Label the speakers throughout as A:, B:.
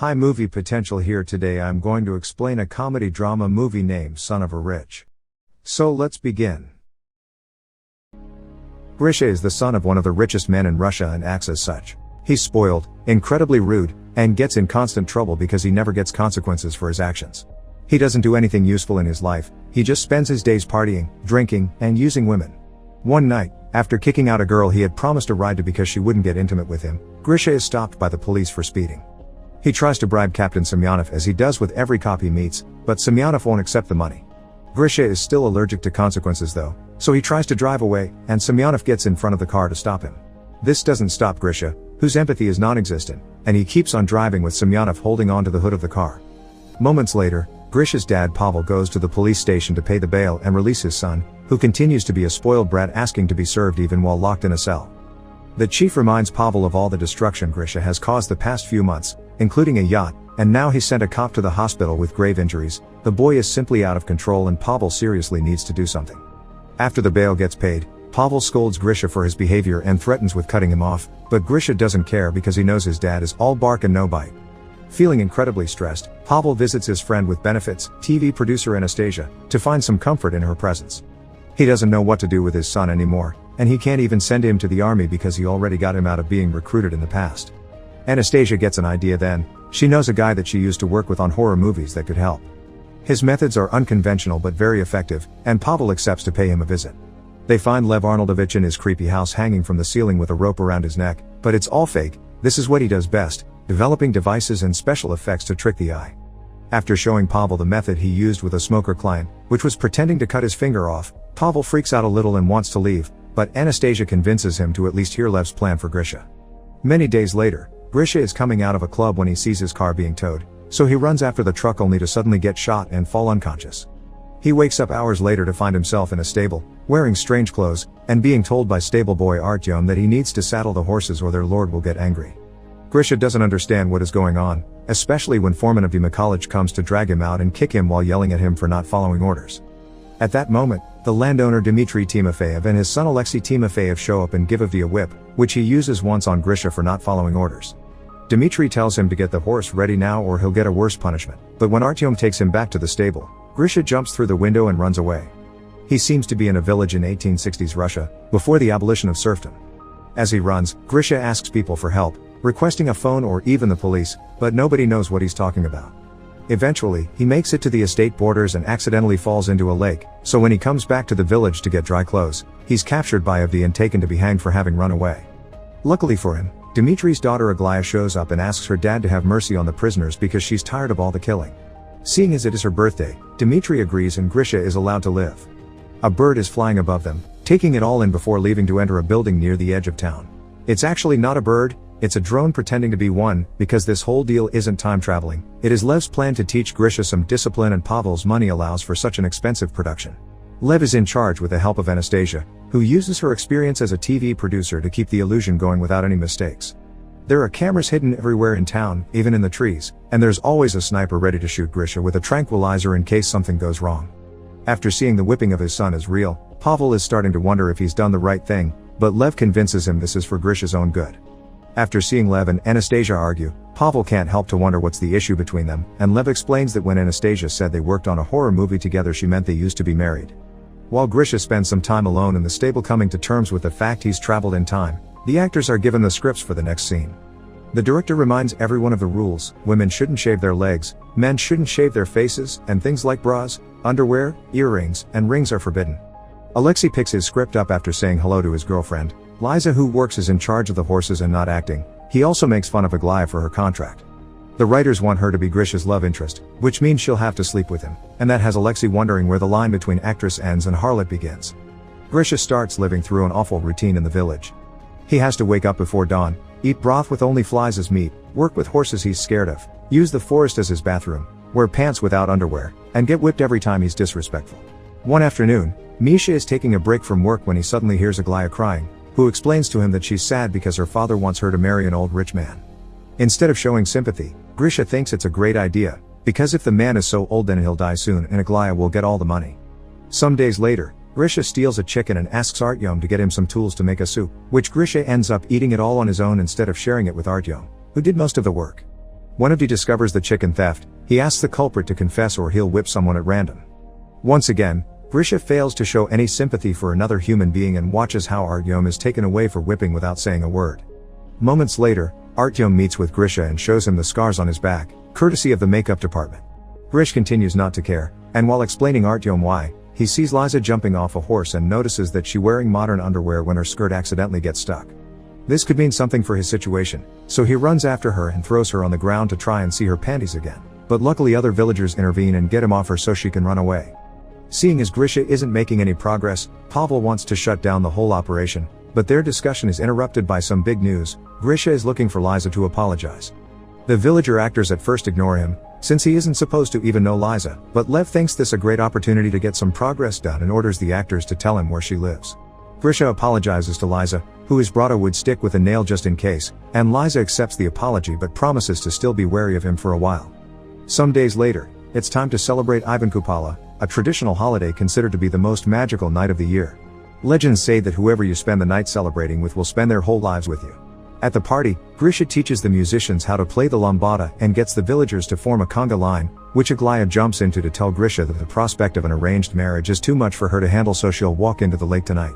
A: Hi, movie potential here. Today I'm going to explain a comedy drama movie named Son of a Rich. So let's begin. Grisha is the son of one of the richest men in Russia and acts as such. He's spoiled, incredibly rude, and gets in constant trouble because he never gets consequences for his actions. He doesn't do anything useful in his life, he just spends his days partying, drinking, and using women. One night, after kicking out a girl he had promised a ride to because she wouldn't get intimate with him, Grisha is stopped by the police for speeding. He tries to bribe Captain Semyonov as he does with every cop he meets, but Semyonov won't accept the money. Grisha is still allergic to consequences though, so he tries to drive away, and Semyonov gets in front of the car to stop him. This doesn't stop Grisha, whose empathy is non-existent, and he keeps on driving with Semyonov holding on to the hood of the car. Moments later, Grisha's dad Pavel goes to the police station to pay the bail and release his son, who continues to be a spoiled brat asking to be served even while locked in a cell. The chief reminds Pavel of all the destruction Grisha has caused the past few months, including a yacht, and now he's sent a cop to the hospital with grave injuries. The boy is simply out of control and Pavel seriously needs to do something. After the bail gets paid, Pavel scolds Grisha for his behavior and threatens with cutting him off, but Grisha doesn't care because he knows his dad is all bark and no bite. Feeling incredibly stressed, Pavel visits his friend with benefits, TV producer Anastasia, to find some comfort in her presence. He doesn't know what to do with his son anymore, and he can't even send him to the army because he already got him out of being recruited in the past. Anastasia gets an idea then. She knows a guy that she used to work with on horror movies that could help. His methods are unconventional but very effective, and Pavel accepts to pay him a visit. They find Lev Arnoldovich in his creepy house hanging from the ceiling with a rope around his neck, but it's all fake. This is what he does best, developing devices and special effects to trick the eye. After showing Pavel the method he used with a smoker client, which was pretending to cut his finger off, Pavel freaks out a little and wants to leave, but Anastasia convinces him to at least hear Lev's plan for Grisha. Many days later, Grisha is coming out of a club when he sees his car being towed, so he runs after the truck only to suddenly get shot and fall unconscious. He wakes up hours later to find himself in a stable, wearing strange clothes, and being told by stable boy Artyom that he needs to saddle the horses or their lord will get angry. Grisha doesn't understand what is going on, especially when foreman of the college comes to drag him out and kick him while yelling at him for not following orders. At that moment, the landowner Dmitry Timofeyev and his son Alexei Timofeyev show up and give Avdi a whip, which he uses once on Grisha for not following orders. Dmitry tells him to get the horse ready now or he'll get a worse punishment, but when Artyom takes him back to the stable, Grisha jumps through the window and runs away. He seems to be in a village in 1860s Russia, before the abolition of serfdom. As he runs, Grisha asks people for help, requesting a phone or even the police, but nobody knows what he's talking about. Eventually, he makes it to the estate borders and accidentally falls into a lake, so when he comes back to the village to get dry clothes, he's captured by Avdi and taken to be hanged for having run away. Luckily for him, Dmitry's daughter Aglaya shows up and asks her dad to have mercy on the prisoners because she's tired of all the killing. Seeing as it is her birthday, Dmitry agrees and Grisha is allowed to live. A bird is flying above them, taking it all in before leaving to enter a building near the edge of town. It's actually not a bird, it's a drone pretending to be one, because this whole deal isn't time traveling. It is Lev's plan to teach Grisha some discipline and Pavel's money allows for such an expensive production. Lev is in charge with the help of Anastasia, who uses her experience as a TV producer to keep the illusion going without any mistakes. There are cameras hidden everywhere in town, even in the trees, and there's always a sniper ready to shoot Grisha with a tranquilizer in case something goes wrong. After seeing the whipping of his son is real, Pavel is starting to wonder if he's done the right thing, but Lev convinces him this is for Grisha's own good. After seeing Lev and Anastasia argue, Pavel can't help to wonder what's the issue between them, and Lev explains that when Anastasia said they worked on a horror movie together she meant they used to be married. While Grisha spends some time alone in the stable coming to terms with the fact he's traveled in time, the actors are given the scripts for the next scene. The director reminds everyone of the rules: women shouldn't shave their legs, men shouldn't shave their faces, and things like bras, underwear, earrings, and rings are forbidden. Alexei picks his script up after saying hello to his girlfriend. Liza, who works, is in charge of the horses and not acting. He also makes fun of Aglaya for her contract. The writers want her to be Grisha's love interest, which means she'll have to sleep with him, and that has Alexei wondering where the line between actress ends and harlot begins. Grisha starts living through an awful routine in the village. He has to wake up before dawn, eat broth with only flies as meat, work with horses he's scared of, use the forest as his bathroom, wear pants without underwear, and get whipped every time he's disrespectful. One afternoon, Misha is taking a break from work when he suddenly hears Aglaya crying, who explains to him that she's sad because her father wants her to marry an old rich man. Instead of showing sympathy, Grisha thinks it's a great idea, because if the man is so old then he'll die soon and Aglaya will get all the money. Some days later, Grisha steals a chicken and asks Artyom to get him some tools to make a soup, which Grisha ends up eating it all on his own instead of sharing it with Artyom, who did most of the work. When he discovers the chicken theft, he asks the culprit to confess or he'll whip someone at random. Once again, Grisha fails to show any sympathy for another human being and watches how Artyom is taken away for whipping without saying a word. Moments later, Artyom meets with Grisha and shows him the scars on his back, courtesy of the makeup department. Grisha continues not to care, and while explaining Artyom why, he sees Liza jumping off a horse and notices that she's wearing modern underwear when her skirt accidentally gets stuck. This could mean something for his situation, so he runs after her and throws her on the ground to try and see her panties again. But luckily other villagers intervene and get him off her so she can run away. Seeing as Grisha isn't making any progress, Pavel wants to shut down the whole operation, but their discussion is interrupted by some big news. Grisha is looking for Liza to apologize. The villager actors at first ignore him, since he isn't supposed to even know Liza, but Lev thinks this a great opportunity to get some progress done and orders the actors to tell him where she lives. Grisha apologizes to Liza, who has brought a wood stick with a nail just in case, and Liza accepts the apology but promises to still be wary of him for a while. Some days later, it's time to celebrate Ivan Kupala, a traditional holiday considered to be the most magical night of the year. Legends say that whoever you spend the night celebrating with will spend their whole lives with you. At the party, Grisha teaches the musicians how to play the lambada and gets the villagers to form a conga line, which Aglaya jumps into to tell Grisha that the prospect of an arranged marriage is too much for her to handle, so she'll walk into the lake tonight.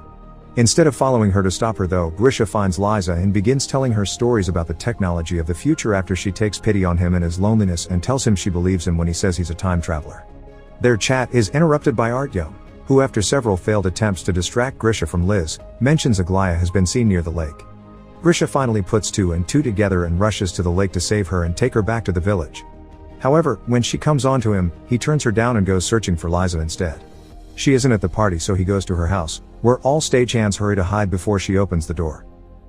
A: Instead of following her to stop her though, Grisha finds Liza and begins telling her stories about the technology of the future after she takes pity on him and his loneliness and tells him she believes him when he says he's a time traveler. Their chat is interrupted by Artyom, who after several failed attempts to distract Grisha from Liz, mentions Aglaya has been seen near the lake. Grisha finally puts two and two together and rushes to the lake to save her and take her back to the village. However, when she comes on to him, he turns her down and goes searching for Liza instead. She isn't at the party, so he goes to her house, where all stagehands hurry to hide before she opens the door.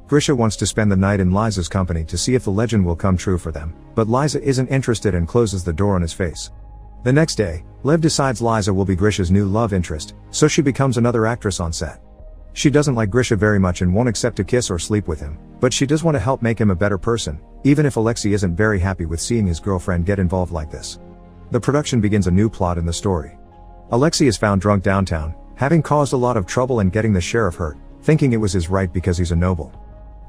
A: Grisha wants to spend the night in Liza's company to see if the legend will come true for them, but Liza isn't interested and closes the door on his face. The next day, Lev decides Liza will be Grisha's new love interest, so she becomes another actress on set. She doesn't like Grisha very much and won't accept to kiss or sleep with him, but she does want to help make him a better person, even if Alexei isn't very happy with seeing his girlfriend get involved like this. The production begins a new plot in the story. Alexei is found drunk downtown, having caused a lot of trouble and getting the sheriff hurt, thinking it was his right because he's a noble.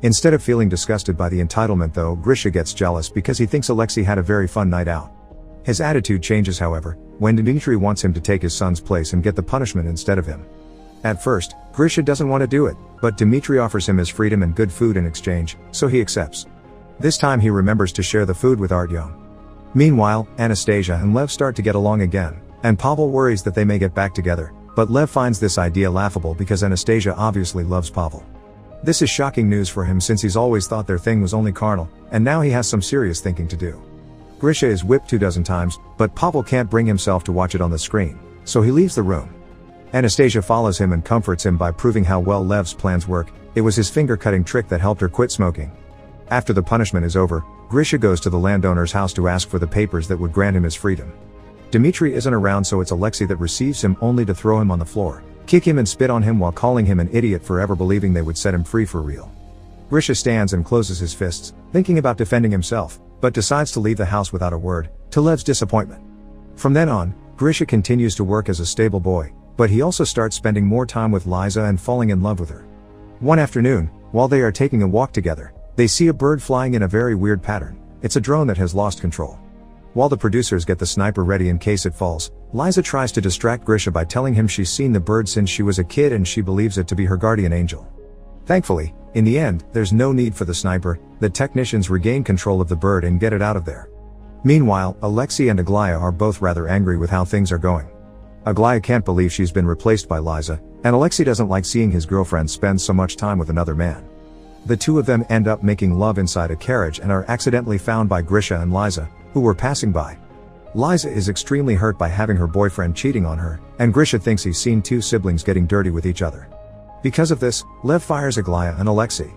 A: Instead of feeling disgusted by the entitlement though, Grisha gets jealous because he thinks Alexei had a very fun night out. His attitude changes however, when Dmitry wants him to take his son's place and get the punishment instead of him. At first, Grisha doesn't want to do it, but Dmitry offers him his freedom and good food in exchange, so he accepts. This time he remembers to share the food with Artyom. Meanwhile, Anastasia and Lev start to get along again, and Pavel worries that they may get back together, but Lev finds this idea laughable because Anastasia obviously loves Pavel. This is shocking news for him since he's always thought their thing was only carnal, and now he has some serious thinking to do. Grisha is whipped 24 times, but Pavel can't bring himself to watch it on the screen, so he leaves the room. Anastasia follows him and comforts him by proving how well Lev's plans work. It was his finger-cutting trick that helped her quit smoking. After the punishment is over, Grisha goes to the landowner's house to ask for the papers that would grant him his freedom. Dmitry isn't around, so it's Alexei that receives him only to throw him on the floor, kick him and spit on him while calling him an idiot for ever believing they would set him free for real. Grisha stands and closes his fists, thinking about defending himself, but decides to leave the house without a word, to Lev's disappointment. From then on, Grisha continues to work as a stable boy, but he also starts spending more time with Liza and falling in love with her. One afternoon, while they are taking a walk together, they see a bird flying in a very weird pattern. It's a drone that has lost control. While the producers get the sniper ready in case it falls, Liza tries to distract Grisha by telling him she's seen the bird since she was a kid and she believes it to be her guardian angel. Thankfully, in the end, there's no need for the sniper. The technicians regain control of the bird and get it out of there. Meanwhile, Alexei and Aglaya are both rather angry with how things are going. Aglaya can't believe she's been replaced by Liza, and Alexei doesn't like seeing his girlfriend spend so much time with another man. The two of them end up making love inside a carriage and are accidentally found by Grisha and Liza, who were passing by. Liza is extremely hurt by having her boyfriend cheating on her, and Grisha thinks he's seen two siblings getting dirty with each other. Because of this, Lev fires Aglaya and Alexei.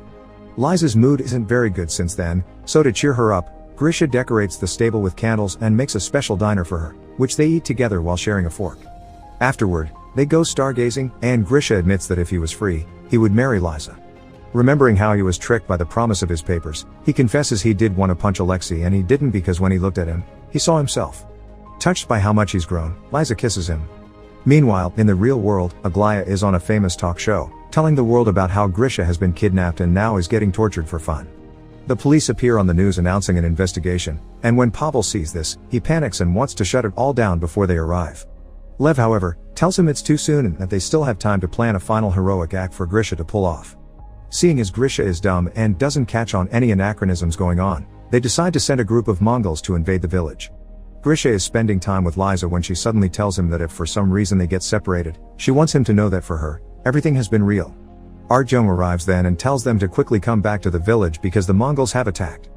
A: Liza's mood isn't very good since then, so to cheer her up, Grisha decorates the stable with candles and makes a special dinner for her, which they eat together while sharing a fork. Afterward, they go stargazing, and Grisha admits that if he was free, he would marry Liza. Remembering how he was tricked by the promise of his papers, he confesses he did want to punch Alexei and he didn't because when he looked at him, he saw himself. Touched by how much he's grown, Liza kisses him. Meanwhile, in the real world, Aglaya is on a famous talk show, telling the world about how Grisha has been kidnapped and now is getting tortured for fun. The police appear on the news announcing an investigation, And when Pavel sees this, he panics and wants to shut it all down before they arrive. Lev, however, tells him it's too soon and that they still have time to plan a final heroic act for Grisha to pull off. Seeing as Grisha is dumb and doesn't catch on any anachronisms going on, they decide to send a group of Mongols to invade the village. Grisha is spending time with Liza when she suddenly tells him that if for some reason they get separated, she wants him to know that for her, everything has been real. Artyom arrives then and tells them to quickly come back to the village because the Mongols have attacked.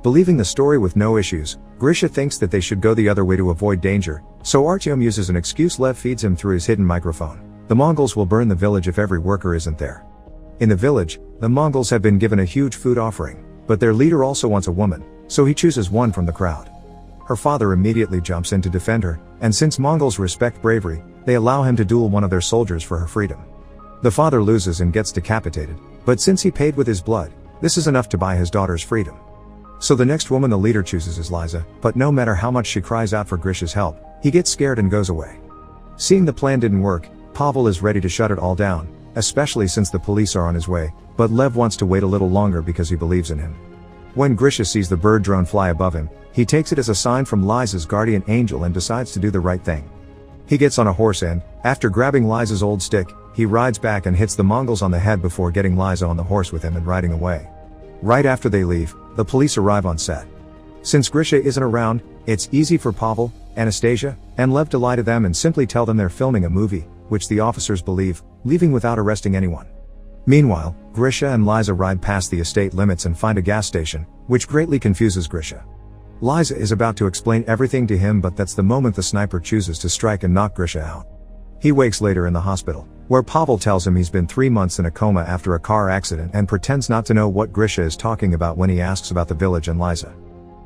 A: Believing the story with no issues, Grisha thinks that they should go the other way to avoid danger, so Artyom uses an excuse Lev feeds him through his hidden microphone. The Mongols will burn the village if every worker isn't there. In the village, the Mongols have been given a huge food offering, but their leader also wants a woman, so he chooses one from the crowd. Her father immediately jumps in to defend her, and since Mongols respect bravery, they allow him to duel one of their soldiers for her freedom. The father loses and gets decapitated, but since he paid with his blood, this is enough to buy his daughter's freedom. So the next woman the leader chooses is Liza, but no matter how much she cries out for Grisha's help, he gets scared and goes away. Seeing the plan didn't work, Pavel is ready to shut it all down, especially since the police are on his way, but Lev wants to wait a little longer because he believes in him. When Grisha sees the bird drone fly above him, he takes it as a sign from Liza's guardian angel and decides to do the right thing. He gets on a horse and, after grabbing Liza's old stick, he rides back and hits the Mongols on the head before getting Liza on the horse with him and riding away. Right after they leave, the police arrive on set. Since Grisha isn't around, it's easy for Pavel, Anastasia, and Lev to lie to them and simply tell them they're filming a movie, which the officers believe, leaving without arresting anyone. Meanwhile, Grisha and Liza ride past the estate limits and find a gas station, which greatly confuses Grisha. Liza is about to explain everything to him, but that's the moment the sniper chooses to strike and knock Grisha out. He wakes later in the hospital, where Pavel tells him he's been 3 months in a coma after a car accident and pretends not to know what Grisha is talking about when he asks about the village and Liza.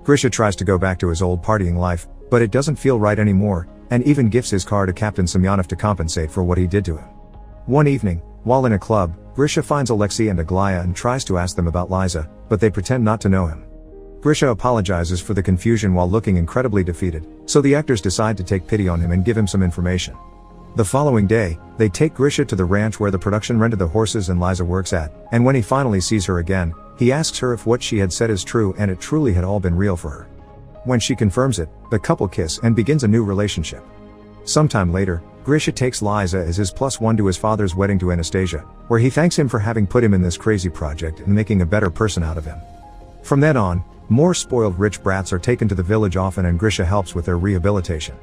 A: Grisha tries to go back to his old partying life, but it doesn't feel right anymore, and even gives his car to Captain Semyonov to compensate for what he did to him. One evening, while in a club, Grisha finds Alexei and Aglaya and tries to ask them about Liza, but they pretend not to know him. Grisha apologizes for the confusion while looking incredibly defeated, so the actors decide to take pity on him and give him some information. The following day, they take Grisha to the ranch where the production rented the horses and Liza works at, and when he finally sees her again, he asks her if what she had said is true and it truly had all been real for her. When she confirms it, the couple kiss and begins a new relationship. Sometime later, Grisha takes Liza as his +1 to his father's wedding to Anastasia, where he thanks him for having put him in this crazy project and making a better person out of him. From then on, more spoiled rich brats are taken to the village often and Grisha helps with their rehabilitation.